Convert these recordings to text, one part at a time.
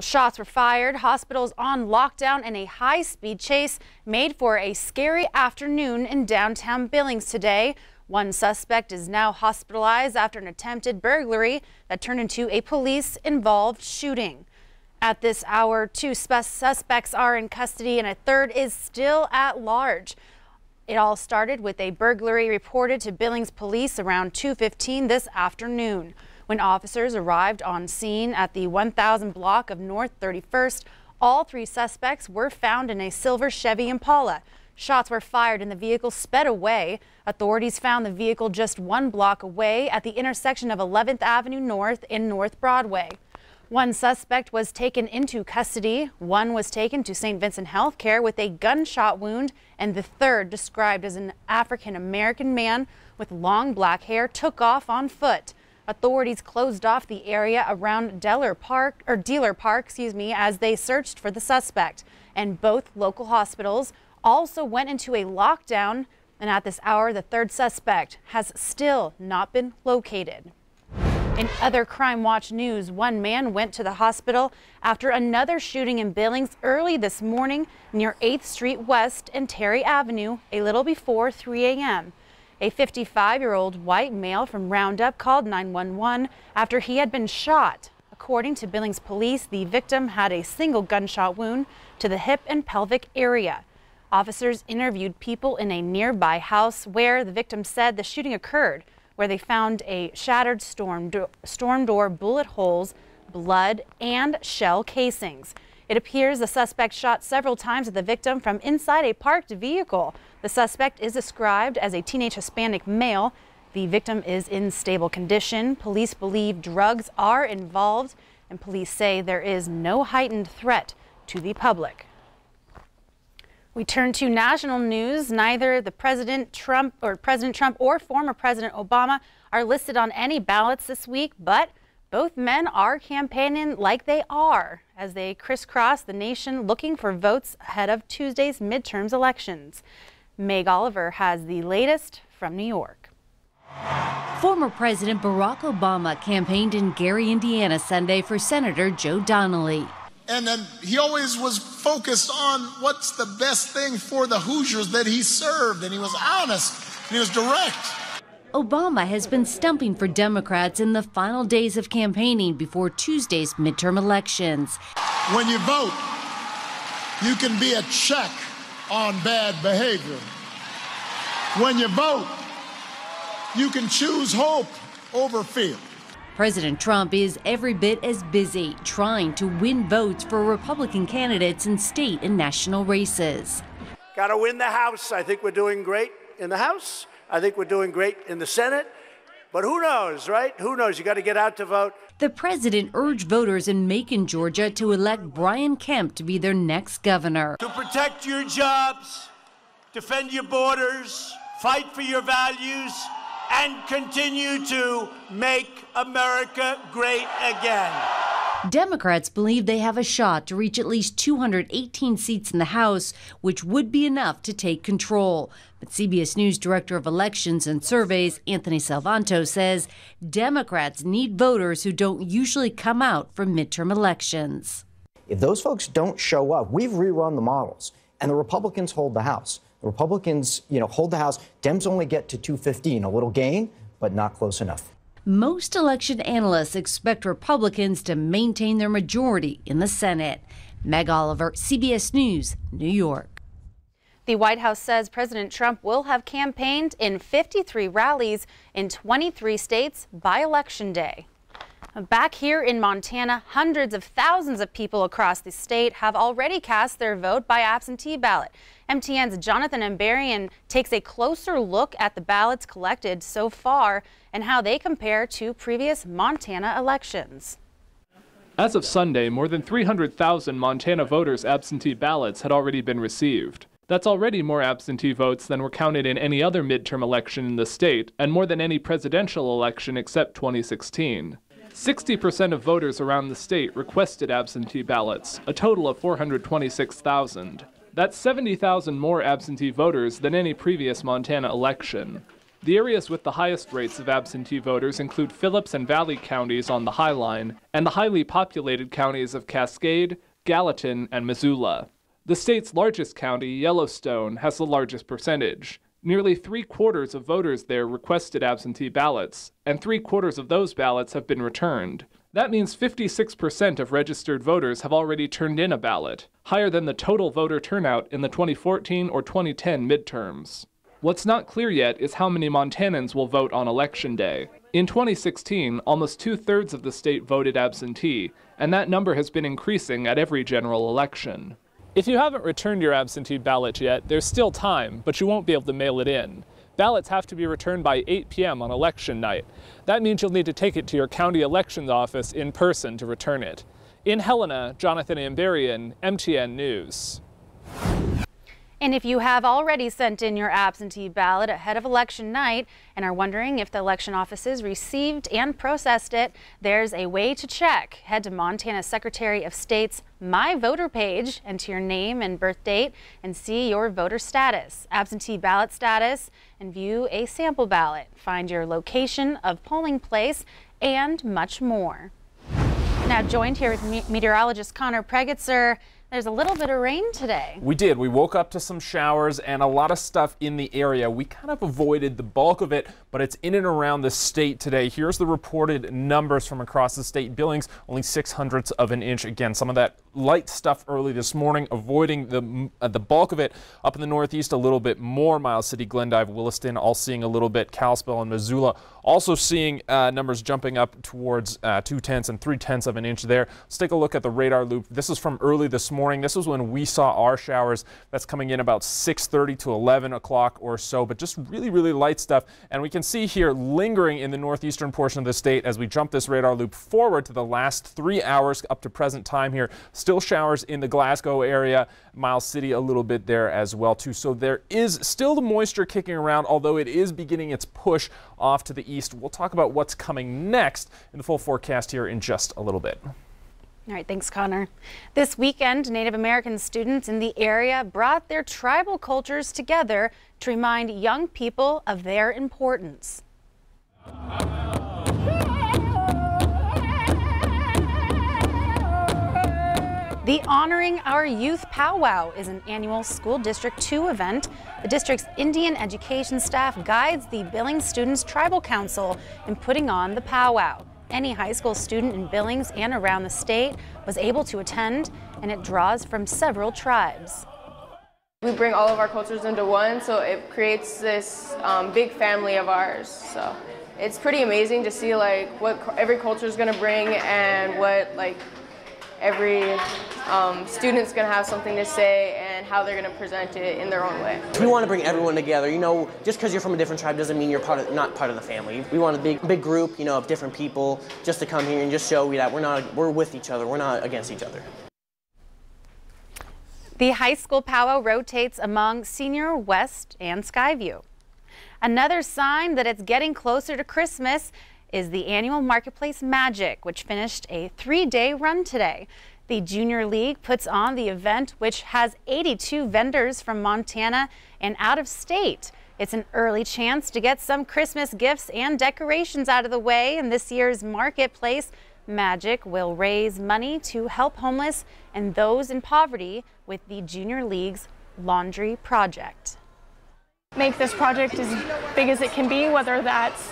Shots were fired, hospitals on lockdown, and a high-speed chase made for a scary afternoon in downtown Billings today. One suspect is now hospitalized after an attempted burglary that turned into a police-involved shooting. At this hour, 2 suspects are in custody and a third is still at large. It all started with a burglary reported to Billings police around 2:15 this afternoon. When officers arrived on scene at the 1000 block of North 31st, all 3 suspects were found in a silver Chevy Impala. Shots were fired and the vehicle sped away. Authorities found the vehicle just 1 block away at the intersection of 11th Avenue North and North Broadway. 1 suspect was taken into custody. 1 was taken to St. Vincent Healthcare with a gunshot wound, and the 3rd, described as an African-American man with long black hair, took off on foot. Authorities closed off the area around Dealer Park, as they searched for the suspect. And both local hospitals also went into a lockdown. And at this hour, the 3rd suspect has still not been located. In other Crime Watch news, 1 man went to the hospital after another shooting in Billings early this morning near 8th Street West and Terry Avenue a little before 3 a.m. A 55-year-old white male from Roundup called 911 after he had been shot. According to Billings police, the victim had a single gunshot wound to the hip and pelvic area. Officers interviewed people in a nearby house where the victim said the shooting occurred, where they found a shattered storm door, bullet holes, blood, and shell casings. It appears the suspect shot several times at the victim from inside a parked vehicle. The suspect is described as a teenage Hispanic male. The victim is in stable condition. Police believe drugs are involved, and police say there is no heightened threat to the public. We turn to national news. Neither President Trump or former President Obama are listed on any ballots this week, but both men are campaigning like they are as they crisscross the nation looking for votes ahead of Tuesday's midterms elections. Meg Oliver has the latest from New York. Former President Barack Obama campaigned in Gary, Indiana Sunday for Senator Joe Donnelly. And then he always was focused on what's the best thing for the Hoosiers that he served. And he was honest and he was direct. Obama has been stumping for Democrats in the final days of campaigning before Tuesday's midterm elections. When you vote, you can be a check on bad behavior. When you vote, you can choose hope over fear. President Trump is every bit as busy trying to win votes for Republican candidates in state and national races. Got to win the House. I think we're doing great in the House. I think we're doing great in the Senate. But who knows, right? Who knows? You got to get out to vote. The president urged voters in Macon, Georgia, to elect Brian Kemp to be their next governor. To protect your jobs, defend your borders, fight for your values, and continue to make America great again. Democrats believe they have a shot to reach at least 218 seats in the House, which would be enough to take control. But CBS News Director of Elections and Surveys, Anthony Salvanto, says Democrats need voters who don't usually come out for midterm elections. If those folks don't show up, we've rerun the models, and the Republicans hold the House. The Republicans, hold the House. Dems only get to 215, a little gain, but not close enough. Most election analysts expect Republicans to maintain their majority in the Senate. Meg Oliver, CBS News, New York. The White House says President Trump will have campaigned in 53 rallies in 23 states by Election Day. Back here in Montana, hundreds of thousands of people across the state have already cast their vote by absentee ballot. MTN's Jonathan Ambarian takes a closer look at the ballots collected so far and how they compare to previous Montana elections. As of Sunday, more than 300,000 Montana voters' absentee ballots had already been received. That's already more absentee votes than were counted in any other midterm election in the state, and more than any presidential election except 2016. 60% of voters around the state requested absentee ballots, a total of 426,000. That's 70,000 more absentee voters than any previous Montana election. The areas with the highest rates of absentee voters include Phillips and Valley counties on the High Line and the highly populated counties of Cascade, Gallatin, and Missoula. The state's largest county, Yellowstone, has the largest percentage. Nearly 3/4 of voters there requested absentee ballots, and 3/4 of those ballots have been returned. That means 56% of registered voters have already turned in a ballot, higher than the total voter turnout in the 2014 or 2010 midterms. What's not clear yet is how many Montanans will vote on Election Day. In 2016, almost 2/3 of the state voted absentee, and that number has been increasing at every general election. If you haven't returned your absentee ballot yet, there's still time, but you won't be able to mail it in. Ballots have to be returned by 8 p.m. on election night. That means you'll need to take it to your county elections office in person to return it. In Helena, Jonathan Amberian, MTN News. And if you have already sent in your absentee ballot ahead of election night and are wondering if the election offices received and processed it, there's a way to check. Head to Montana Secretary of State's My Voter page, enter your name and birth date, and see your voter status, absentee ballot status, and view a sample ballot. Find your location of polling place and much more. Now joined here with meteorologist Connor Pregitzer. There's a little bit of rain today. We did. We woke up to some showers and a lot of stuff in the area. We kind of avoided the bulk of it, but it's in and around the state today. Here's the reported numbers from across the state. Billings, only 0.06 of an inch. Again, some of that light stuff early this morning, avoiding the bulk of it. Up in the northeast, a little bit more. Miles City, Glendive, Williston, all seeing a little bit. Kalispell and Missoula also seeing numbers jumping up towards 0.2 and 0.3 of an inch there. Let's take a look at the radar loop. This is from early this morning. This was when we saw our showers. That's coming in about 6:30 to 11 o'clock or so, but just really, really light stuff. And we can see here lingering in the northeastern portion of the state as we jump this radar loop forward to the last 3 hours up to present time here. Still showers in the Glasgow area, Miles City a little bit there as well too. So there is still the moisture kicking around, although it is beginning its push off to the east. We'll talk about what's coming next in the full forecast here in just a little bit. All right, thanks, Connor. This weekend, Native American students in the area brought their tribal cultures together to remind young people of their importance. The Honoring Our Youth Powwow is an annual School District 2 event. The district's Indian education staff guides the Billings Students Tribal Council in putting on the powwow. Any high school student in Billings and around the state was able to attend, and it draws from several tribes. We bring all of our cultures into one, so it creates this big family of ours. So it's pretty amazing to see like what every culture is going to bring and what like every student's going to have something to say and how they're going to present it in their own way. We want to bring everyone together. You know, just because you're from a different tribe doesn't mean you're not part of the family. We want a big group, you know, of different people just to come here and just show you that we're with each other. We're not against each other. The high school powwow rotates among Senior, West, and Skyview. Another sign that it's getting closer to Christmas is the annual Marketplace Magic, which finished a 3-day run today. The Junior League puts on the event, which has 82 vendors from Montana and out of state. It's an early chance to get some Christmas gifts and decorations out of the way, and this year's Marketplace Magic will raise money to help homeless and those in poverty with the Junior League's Laundry Project. Make this project as big as it can be, whether that's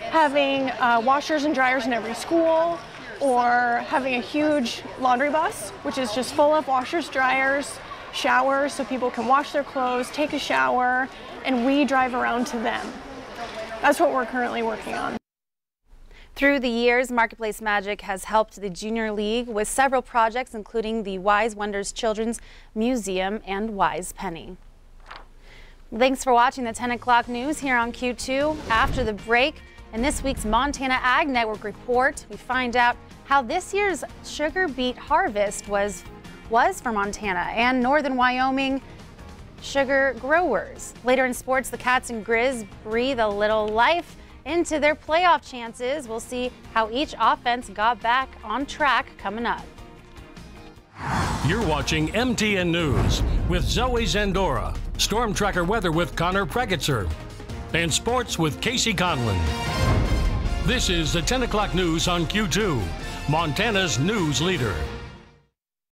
having washers and dryers in every school, or having a huge laundry bus, which is just full of washers, dryers, showers, so people can wash their clothes, take a shower, and we drive around to them. That's what we're currently working on. Through the years, Marketplace Magic has helped the Junior League with several projects, including the Wise Wonders Children's Museum and Wise Penny. Thanks for watching the 10 o'clock news here on Q2. After the break, in this week's Montana Ag Network report, we find out how this year's sugar beet harvest was for Montana and northern Wyoming sugar growers. Later in sports, the Cats and Grizz breathe a little life into their playoff chances. We'll see how each offense got back on track coming up. You're watching MTN News with Zoe Zandora. Storm Tracker weather with Connor Pregitzer. and sports with Casey Conlon. This is the 10 o'clock news on Q2, Montana's news leader.